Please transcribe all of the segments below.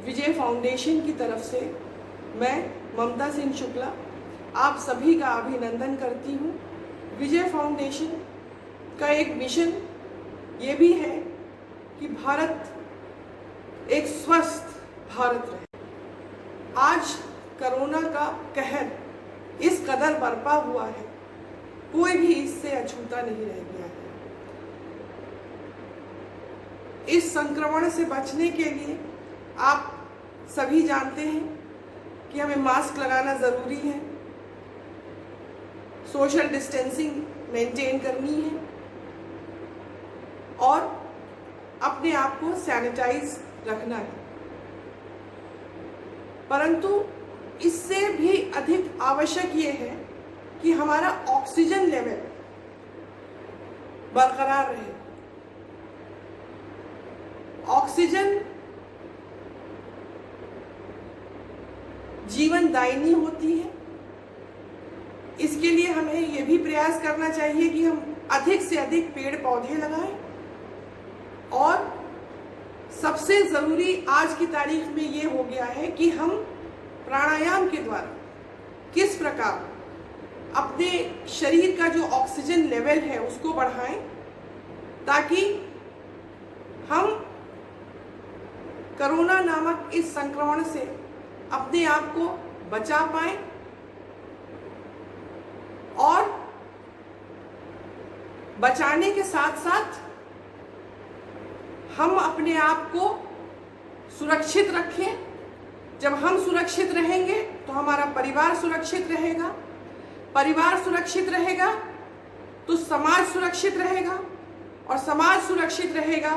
विजय foundation की तरफ से मैं ममता सिंह शुक्ला आप सभी का अभिनंदन करती हूँ। विजय फाउंडेशन का एक मिशन ये भी है कि भारत एक स्वस्थ भारत रहे। आज कोरोना का कहर इस कदर बरपा हुआ है, कोई भी इससे अछूता नहीं रह गया है। इस संक्रमण से बचने के लिए आप सभी जानते हैं कि हमें मास्क लगाना ज़रूरी है, सोशल डिस्टेंसिंग मेंटेन करनी है और अपने आप को सैनिटाइज रखना है। परंतु इससे भी अधिक आवश्यक ये है कि हमारा ऑक्सीजन लेवल बरकरार रहे। ऑक्सीजन जीवनदायिनी होती है। इसके लिए हमें यह भी प्रयास करना चाहिए कि हम अधिक से अधिक पेड़ पौधे लगाएं और सबसे ज़रूरी आज की तारीख में ये हो गया है कि हम प्राणायाम के द्वारा किस प्रकार अपने शरीर का जो ऑक्सीजन लेवल है उसको बढ़ाएं ताकि हम कोरोना नामक इस संक्रमण से अपने आप को बचा पाएं और बचाने के साथ साथ हम अपने आप को सुरक्षित रखें। जब हम सुरक्षित रहेंगे तो हमारा परिवार सुरक्षित रहेगा, परिवार सुरक्षित रहेगा तो समाज सुरक्षित रहेगा और समाज सुरक्षित रहेगा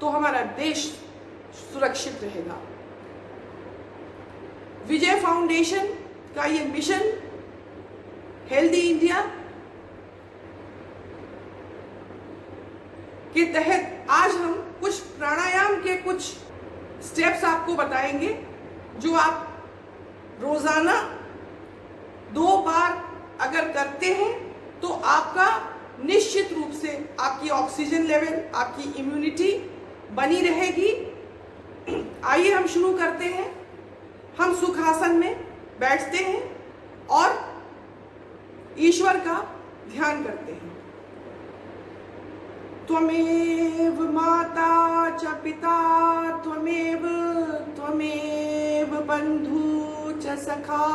तो हमारा देश सुरक्षित रहेगा। विजय फाउंडेशन का ये मिशन हेल्दी इंडिया के तहत आज हम कुछ प्राणायाम के कुछ स्टेप्स आपको बताएंगे जो आप रोजाना 2 बार अगर करते हैं तो आपका निश्चित रूप से आपकी ऑक्सीजन लेवल, आपकी इम्यूनिटी बनी रहेगी। आइए हम शुरू करते हैं। हम सुखासन में बैठते हैं और ईश्वर का ध्यान करते हैं। त्वमेव माता च पिता त्वमेव बंधु च सखा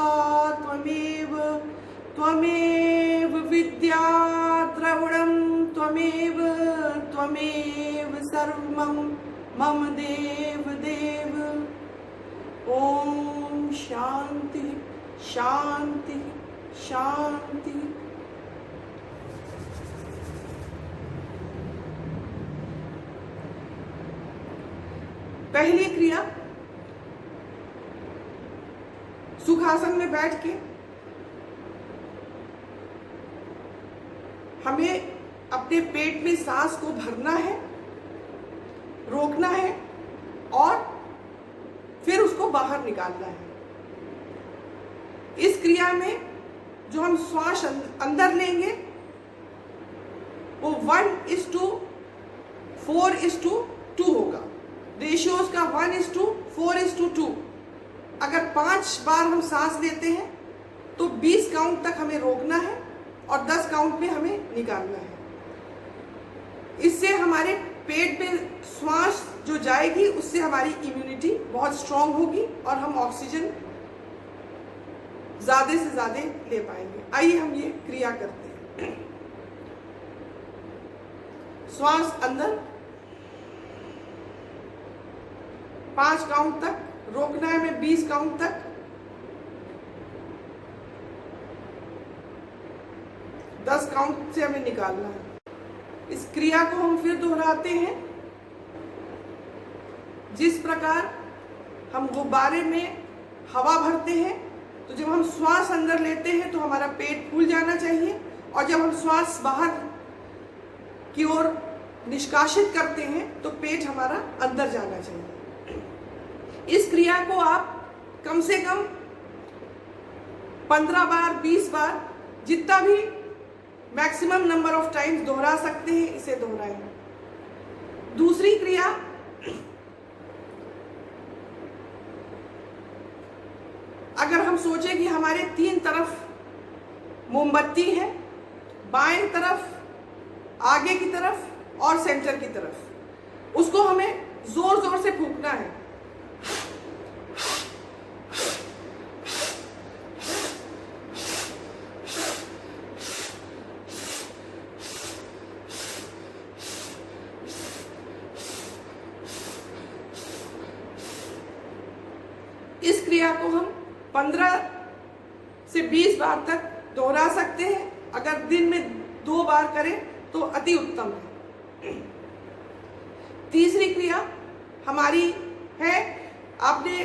त्वमेव विद्या द्रविणं त्वमेव सर्वं मम देव देव। ओम शांति शांति शांति। पहली क्रिया, सुखासन में बैठ के हमें अपने पेट में सांस को भरना है, रोकना है और फिर उसको बाहर निकालना है। इस क्रिया में जो हम श्वास अंदर लेंगे वो 1:4:2 होगा। रेशियोज का 1:4:2। अगर 5 बार हम सांस लेते हैं तो 20 काउंट तक हमें रोकना है और 10 काउंट में हमें निकालना है। इससे हमारे पेट में श्वास जो जाएगी उससे हमारी इम्यूनिटी बहुत स्ट्रांग होगी और हम ऑक्सीजन ज्यादा से ज्यादा ले पाएंगे। आइए हम ये क्रिया करते हैं। श्वास अंदर 5 काउंट तक रोकना है, हमें 20 काउंट तक। 10 काउंट से हमें निकालना है। इस क्रिया को हम फिर दोहराते हैं। जिस प्रकार हम गुब्बारे में हवा भरते हैं तो जब हम श्वास अंदर लेते हैं तो हमारा पेट फूल जाना चाहिए और जब हम श्वास बाहर की ओर निष्कासित करते हैं तो पेट हमारा अंदर जाना चाहिए। इस क्रिया को आप कम से कम 15 बार 20 बार जितना भी मैक्सिमम नंबर ऑफ टाइम्स दोहरा सकते हैं, इसे दोहराएं। दूसरी क्रिया, हम सोचें कि हमारे 3 तरफ मोमबत्ती है, बाएं तरफ, आगे की तरफ और सेंटर की तरफ, उसको हमें जोर जोर से फूंकना है। इस क्रिया को हम 15 से 20 बार तक दोहरा सकते हैं। अगर दिन में 2 बार करें तो अति उत्तम है। तीसरी क्रिया हमारी है, आपने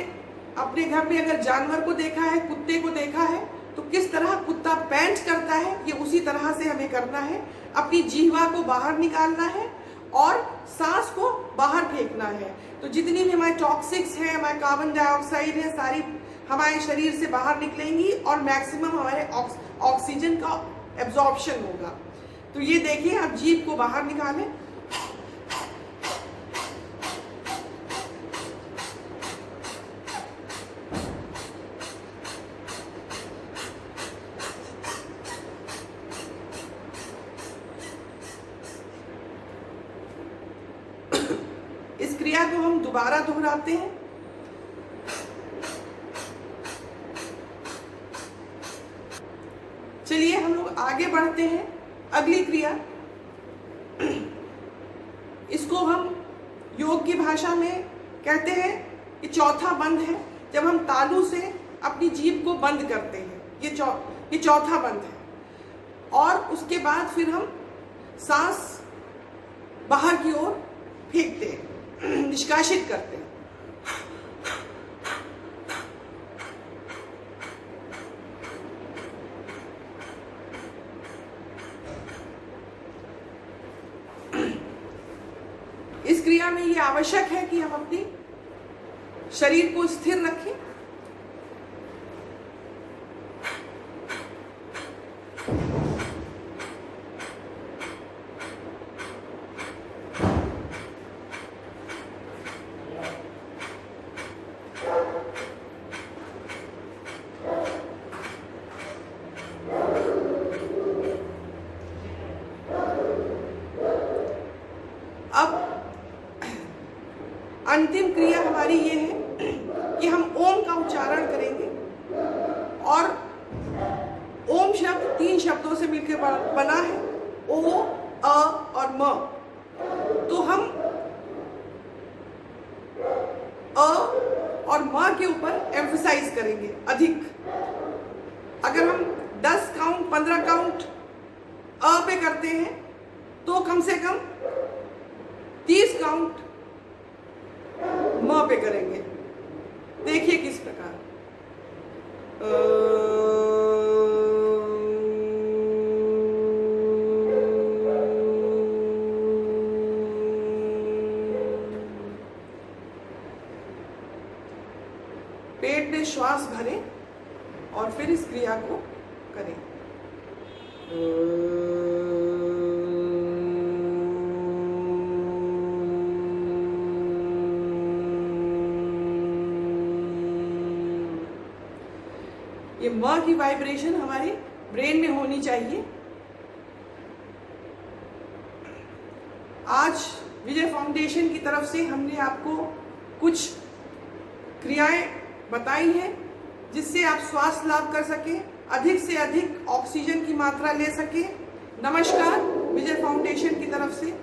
अपने घर में अगर जानवर को देखा है, कुत्ते को देखा है, तो किस तरह कुत्ता पैंट करता है, ये उसी तरह से हमें करना है। अपनी जीवा को बाहर निकालना है और सांस को बाहर फेंकना है। तो जितनी भी हमारे टॉक्सिक्स हैं, हमारे कार्बन डाइऑक्साइड है, सारी हमारे शरीर से बाहर निकलेंगी और मैक्सिमम हमारे ऑक्सीजन का एब्जॉर्प्शन होगा। तो ये देखिए, आप जीभ को बाहर निकालें। इस क्रिया को हम दोबारा दोहराते हैं। चलिए हम लोग आगे बढ़ते हैं। अगली क्रिया, इसको हम योग की भाषा में कहते हैं कि चौथा बंद है। जब हम तालू से अपनी जीभ को बंद करते हैं, ये चौथा बंद है। और उसके बाद फिर हम सांस बाहर की ओर फेंकते हैं, निष्कासित करते हैं। इस क्रिया में ये आवश्यक है कि हम अपनी शरीर को स्थिर रखें। अब अंतिम क्रिया हमारी ये है कि हम ओम का उच्चारण करेंगे और ओम शब्द 3 शब्दों से मिलकर बना है, ओ, अ और म। तो हम अ और म के ऊपर एम्फसाइज करेंगे अधिक। अगर हम 10 काउंट 15 काउंट अ पे करते हैं तो कम से कम 30 काउंट म पे करेंगे। देखिए किस प्रकार। पेट में श्वास भरें और फिर इस क्रिया को करें। ये म की वाइब्रेशन हमारे ब्रेन में होनी चाहिए। आज विजय फाउंडेशन की तरफ से हमने आपको कुछ क्रियाएं बताई हैं जिससे आप श्वास लाभ कर सकें, अधिक से अधिक ऑक्सीजन की मात्रा ले सकें। नमस्कार, विजय फाउंडेशन की तरफ से।